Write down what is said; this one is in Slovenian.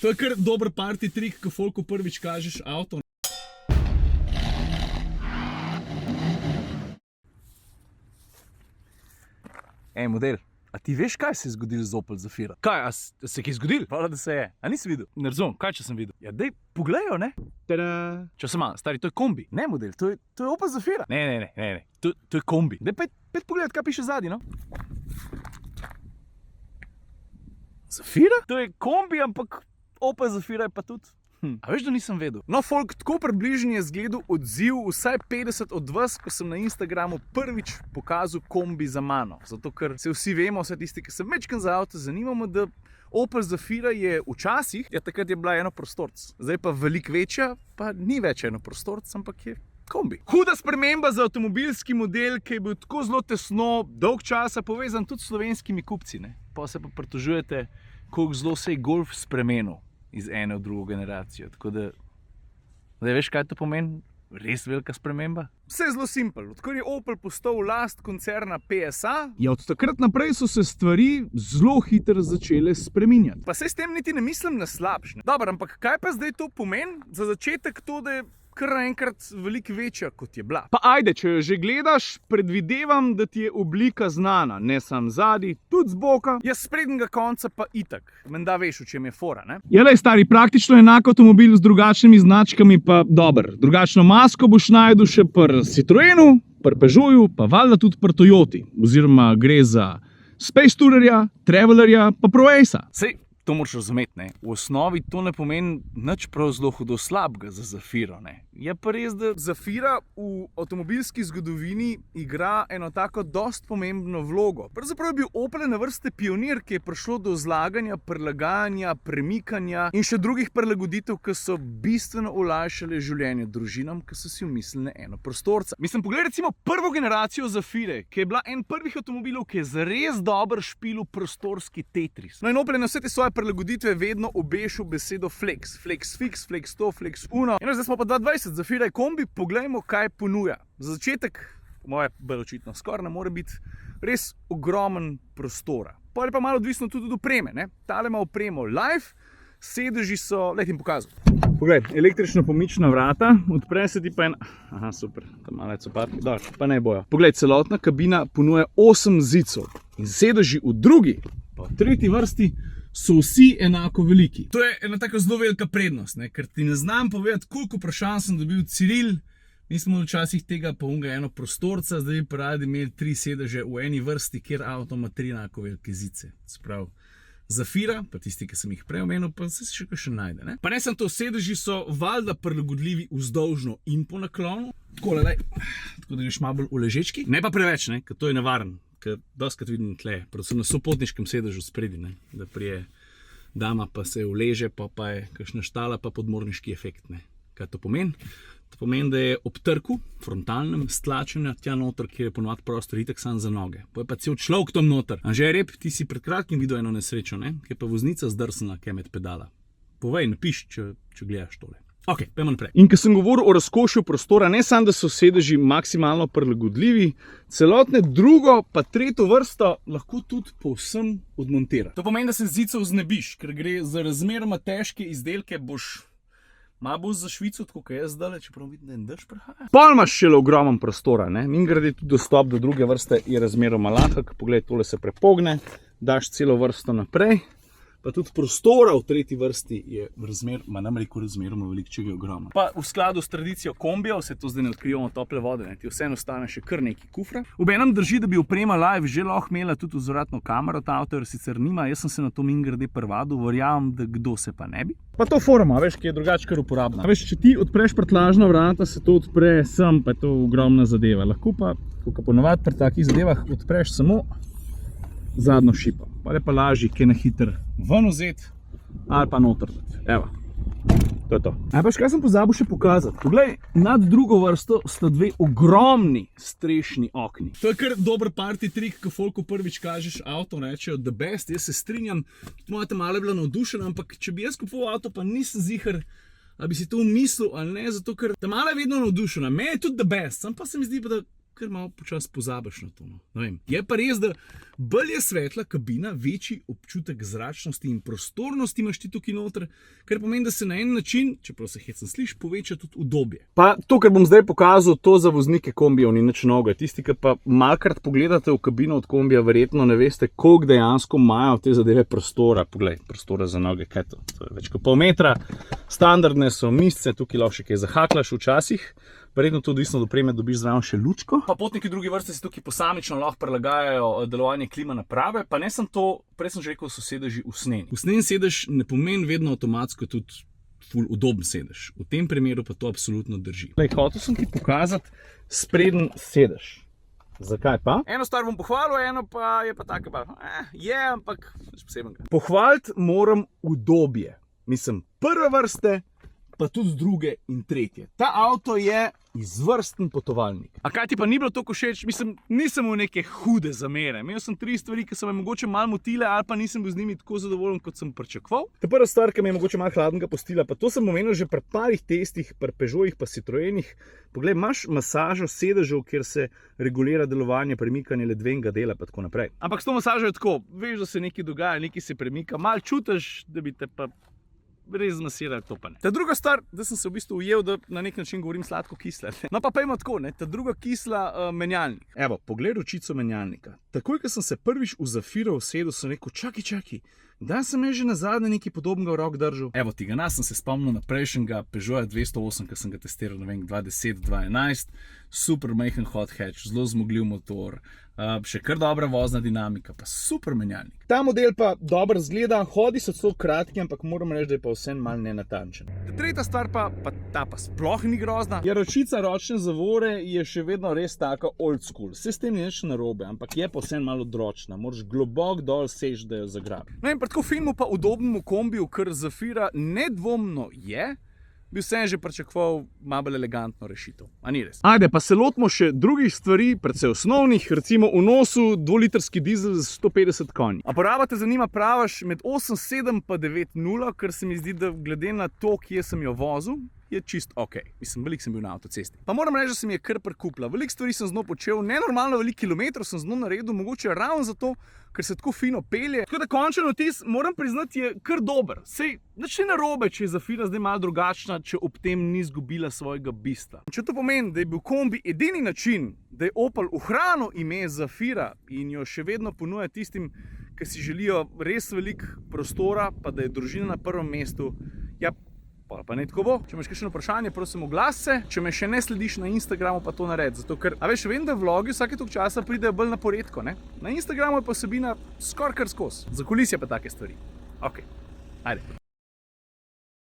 To je kar dober party trik, ko folku prvič kažeš avto. Ej, model, a ti veš, kaj se je zgodilo z Opel Zafira? Kaj, a se je kaj zgodilo? Hvala, da se je. A nisi videl? Ne razumem, kaj če sem videl? Ja, dej, pogledajo, ne? Tada. Če sem malo, stari, to je kombi. Ne, model, to je Opel Zafira. Ne. To je kombi. Dej, pet pogledati, kaj piše zadnji, no? Zafira? To je kombi, ampak Opel Zafira je pa tudi. A veš, da nisem vedel? No, folk, tako približno je zgledal odziv vsaj 50 od vas, ko sem na Instagramu prvič pokazal kombi za mano. Zato, ker se vsi vemo, vse tisti, ki se mečkam za avto, zanimamo, da Opel Zafira je včasih, takrat je bila enoprostorc. Zdaj pa veliko večja, pa ni več enoprostorc, ampak je kombi. Huda sprememba za avtomobilski model, ki je bil tako zelo tesno, dolg časa povezan tudi s slovenskimi kupci, ne? Pa se pa pritožujete, koliko zelo se je Golf spremenil iz ene v drugo generacijo. Tako da, veš, kaj to pomeni? Res velika sprememba. Vse je zelo simpel. Odkar je Opel postal last koncerna PSA, od takrat naprej so se stvari zelo hitro začele spreminjati. pa se s tem niti ne mislim na slabše. Dobro, ampak kaj pa zdaj to pomeni? Za začetek to, da je kar naenkrat veliko večja, kot je bila. Pa ajde, če jo že gledaš, predvidevam, da ti je oblika znana. Ne sam zadaj, tudi z boka. Jaz s prednjega konca pa itak. Menda veš, v čem je fora, ne? Je le stari, praktično enak avtomobil z drugačnimi značkami, pa dober. Drugačno masko boš najdel še pri Citroenu, pri Peugeotu, pa valjda tudi pri Toyoti. Oziroma gre za Space Tourerja, Travelerja, pa Pro-Ace'a. Sej, to moraš razumeti, ne? V osnovi to ne pomeni nič prav zelo hudo slabega za Zafiro, ne? Je pa res, da Zafira v avtomobilski zgodovini igra eno tako dost pomembno vlogo. Pravzaprav je bil Opel na vrste pionir, ki je prišlo do zlaganja, prilagajanja, premikanja in še drugih prilagoditev, ki so bistveno olajšale življenje družinam, ki so si umislili enoprostorca. Mislim, poglej recimo prvo generacijo Zafire, ki je bila en prvih avtomobilov, ki je zares dobro špilil prostorski Tetris. No in Opel je na vse te svoje prilagoditve vedno obešal besedo flex. Flex fix, flex to, flex uno. In zdaj smo pa 2020, Zafira je kombi, poglejmo, kaj ponuja. Za začetek, moje bolj očitno, skoraj ne more biti res ogromen prostora. Pa je pa malo odvisno tudi od opreme, ne? Tale ima opremo Live, sedeži so, let jim pokazal. Poglej, električno pomična vrata, odpre se ti pa en... Aha, super, tam malo je copatki, dobro, pa ne bojo. Poglej, celotna kabina ponuja 8 zicov in sedeži v drugi, pa v tretji vrsti, so vsi enako veliki. To je ena tako zelo velika prednost, ne? Ker ti ne znam povedati, koliko vprašanj sem dobil Ciril. Mi smo včasih tega pa unga enoprostorca, zdaj bi pa radi imeli 3 sedeže v eni vrsti, kjer avto ima 3 enako velike zice. Sprav Zafira, pa tisti, ki sem jih prej omenil, pa se še kaj še najde, ne? Pa ne samo to, sedeži so valjda prilagodljivi vzdolžno in po naklonu. Tako da greš malo bolj v ležečki. Ne pa preveč, ne? Ker to je nevaren. Ker dostakrat vidim tle, predvsem na sopotniškem sedežu spredi, ne? Da prije dama pa se uleže, pa je kakšna štala, pa podmorniški efekt, ne? Kaj to pomeni? To pomeni, da je ob trku, frontalnem, stlačenja tja noter, kjer je ponovadi prostor itak sam za noge. Pa je pa cel človek tam noter. Anže Rep, ti si pred kratkim videl eno nesrečo, ne? Ki je pa voznica zdrsnila med pedala. Povej, napiš, če gledaš tole. Ok, pojmo naprej. In ko sem govoril o razkošju prostora, ne samo, da so sedeži maksimalno prilagodljivi, celotne drugo pa tretjo vrsto lahko tudi povsem odmontiraš. To pomeni, da se zicov znebiš, ker gre za razmeroma težke izdelke, boš malo bolj za Švico, tako kot jaz zdaj, čeprav vidim, da en drž prihaja. Pol imaš šele ogromen prostora, ne? Mimogrede tudi dostop do druge vrste je razmeroma lahek. Poglej, tole se prepogne, daš celo vrsto naprej. Pa tudi prostora v tretji vrsti je razmeroma veliko, če je ogromno. Pa v skladu s tradicijo kombijev, se to zdaj ne odkrivamo tople vode, ne? Ti vseeno ostane še kar neki kufra. Obenem drži, da bi oprema Live že lahko imela tudi vzvratno kamero, ta avto sicer nima, jaz sem se na to mimogrede privadil, verjamem, da kdo se pa ne bi. Pa to forma, veš, ki je drugače kar uporabna. Veš, če ti odpreš prtljažna vrata, se to odpre sem, pa je to ogromna zadeva. Lahko pa, kot ponavadi pri takih zadevah, odpreš samo zadnjo šipo. Pa je pa lažji, ki je na hiter ven vzeti ali pa noter. Evo, to je to. Veš, kaj sem pozabil še pokazati? Poglej, nad drugo vrsto sta dve ogromni strešni okni. To je kar dober party trik, ko folku prvič kažeš avto, rečejo the best. Jaz se strinjam, moja ta malo je bila navdušena, ampak če bi jaz kupoval avto, pa nisem ziher, ali bi si to mislil ali ne, zato ker ta mala je vedno navdušena. Meni je tudi the best, sam pa se mi zdi, da kar malo počasi pozabiš na to. No. Ne vem. Je pa res, da bolj je svetla kabina, večji občutek zračnosti in prostornosti imaš ti tukaj noter, kar pomeni, da se na en način, čeprav se hecno sliši, poveča tudi udobje. Pa to, kar bom zdaj pokazal, to za voznike kombijev ni nič novega. Tisti, ki pa malkrat pogledate v kabino od kombija, verjetno ne veste, koliko dejansko imajo te zadeve prostora. Poglej, prostora za noge, kaj to? To je več kot pol metra. Standardne so misce, tukaj lahko še kaj zahaklaš včasih. Verjetno tudi odvisno od opreme dobiš zraven še lučko. Pa potniki druge vrste si tukaj posamično lahko prilagajajo delovanje klima naprave, pa ne sem to, prej sem že rekel, so sedeži usnjeni. Usnjen sedež ne pomeni vedno avtomatsko tudi ful udoben sedež. V tem primeru pa to absolutno drži. Hotel sem ti pokazati spreden sedež. Zakaj pa? Eno stvar bom pohvalil, eno pa je pa tako, ampak nič posebnega. Pohvaliti moram udobje. Mislim, prve vrste, pa tudi druge in tretje. Ta avto je izvrsten potovalnik. A kaj ti pa ni bilo toliko všeč? Mislim, nisem v neke hude zamere. Imel sem 3 stvari, ki so me mogoče malo motile, ali pa nisem bil z njimi tako zadovoljen, kot sem pričakoval. Ta prva stvar, ki me je mogoče malo hladnega pustila, pa to sem omenil že pri parih testih, pri Peugeotih pa Citroenih. Poglej, imaš masažo sedežev, kjer se regulira delovanje, premikanje ledvenega dela pa tako naprej. Ampak s to masažo je tako, veš, da se nekaj dogaja, nekaj se premika, malo čutiš, da bi te pa res zmasirali, to pa ne. Ta druga stvar, da sem se v bistvu ujel, da na nek način govorim sladko-kisla. No pa pojmo tako, ne? Ta druga kisla menjalnik. Evo, poglej ročico menjalnika. Takoj, ko sem se prvič v Zafiro usedel, sem rekel, čakaj, da sem že nazadnje nekaj podobnega v rok držal. Evo ti ga, sem se spomnil na prejšnjega Peugeota 208, ki sem ga testiral, ne vem, 2010-2011. Super majhen hot hatch, zelo zmogljiv motor, še kar dobra vozna dinamika, pa super menjalnik. Ta model pa dobro zgleda, hodi so celo kratki, ampak moram reči, da je pa vsem malo nenatančen. Tretja stvar pa ta pa sploh ni grozna. Ja, ročica ročne zavore je še vedno res taka old school. Vse s tem ni nič narobe, ampak je pa vsem malo odročna. Moraš globok dol seč, da jo zagrabi. No in pri tako filmu pa udobnemu kombiju, kar Zafira nedvomno je, bi vsem že pričakoval malo bolj elegantno rešitev. A ni res? Ajde, pa se lotimo še drugih stvari, predvsej osnovnih, recimo v nosu 2-litrski dizel z 150 konj. A poraba te zanima, pravaš med 8,7 pa 9,0, ker se mi zdi, da glede na to, kje sem jo vozil, je čist ok. Mislim, veliko sem bil na avtocesti. Pa moram reči, da se mi je kar prikupila. Veliko stvari sem z njo počel, nenormalno veliko kilometrov sem z njo naredil, mogoče ravno zato, ker se tako fino pelje. Tako da končen vtis, moram priznati, je kar dober. Sej, nič ni narobe, če je Zafira zdaj malo drugačna, če ob tem ni izgubila svojega bistva. Če to pomeni, da je bil kombi edini način, da je Opel ohranil ime Zafira in jo še vedno ponuja tistim, ki si želijo res veliko prostora, pa da je družina na prvem mestu, ja, pa ne tako bo. Če imaš kakšno vprašanje, prosim oglas se. Če me še ne slediš na Instagramu, pa to naredi. Zato ker, a veš, vem, da vlogi vsake toliko časa pridejo bolj na poredko, ne? Na Instagramu je pa vsebina skoraj kar skozi. Za kulisje pa take stvari. Ok, ajde.